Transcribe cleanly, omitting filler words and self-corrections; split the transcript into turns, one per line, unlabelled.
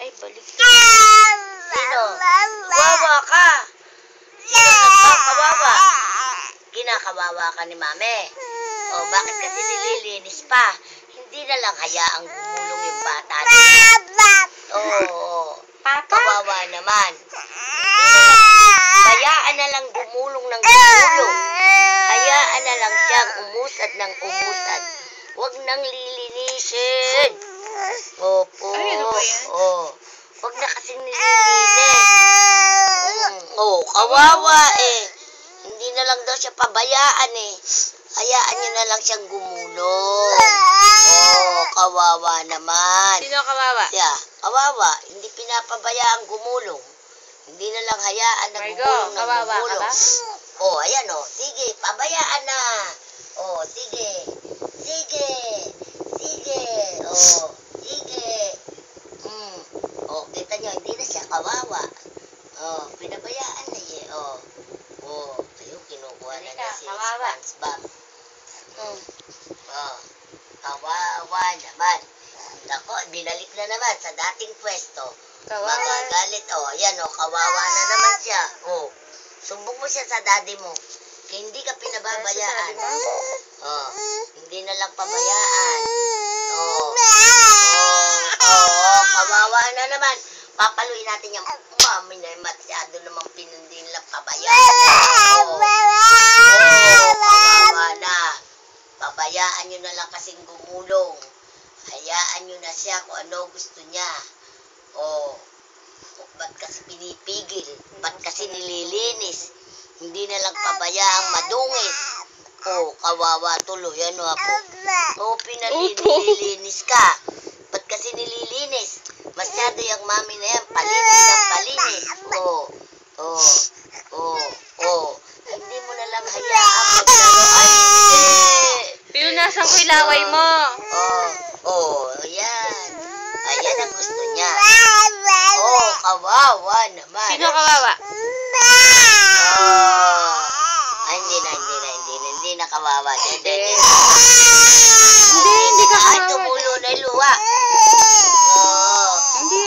Ay, balik. Sino? Kawawa ka. Sino nagkakawawa? Kinakawawa ka ni mami. O, bakit kasi nililinis pa? Hindi na lang hayaang gumulong yung bata na. Oo. Kawawa naman. Hayaan na lang gumulong ng gumulong. Hayaan na lang siyang umusad ng umusad. Huwag nang lilinisin. Opo. Oh. Huwag na kasing nililinis. Kawawa eh. Hindi na lang daw siya pabayaan eh. Hayaan niyo na lang siyang gumulong. Kawawa naman.
Sino kawawa?
Yeah, kawawa. Hindi pinapabayaan gumulong. Hindi na lang hayaan na gumulong ng gumulong. Ayan sige, pabayaan na. Sige. Sige. Sige. Sige. Kita nyo, hindi na siya kawawa. Pinabayaan na eh. Ayun, kinukuha na niya si SpongeBob. Kawawa naman. Nako, binalik na naman sa dating pwesto. Mga galit. Ayan kawawa na naman siya. Sumbong mo siya sa daddy mo. Hindi ka pinababayaan. Hindi na lang pabayaan. Kawawa na naman. Papaluin natin yung mami na masyado naman pinundin lang pabayaan. Kawawa na. Pabayaan nyo na lang kasing gumulong. Hayaan nyo na siya kung ano gusto niya. Ba't kasi pinipigil? Ba't kasi nililinis? Hindi na lang pabayaang madungis. Kawawa tuloy. Ano po? Pinalilinis ka. Ba't kasi nililinis? Masyado yung mami na yan. Palinis ng palinis. Hindi mo na lang hayaan maglaro. Ay,
pinunasan ko ilaway mo.
Ayan. Ayan ang gusto niya. Kawawa naman.
Sino kawawa?
Hindi na kawawa.
Hindi ka kawawa.
Tumulo na yung luha.
Hindi.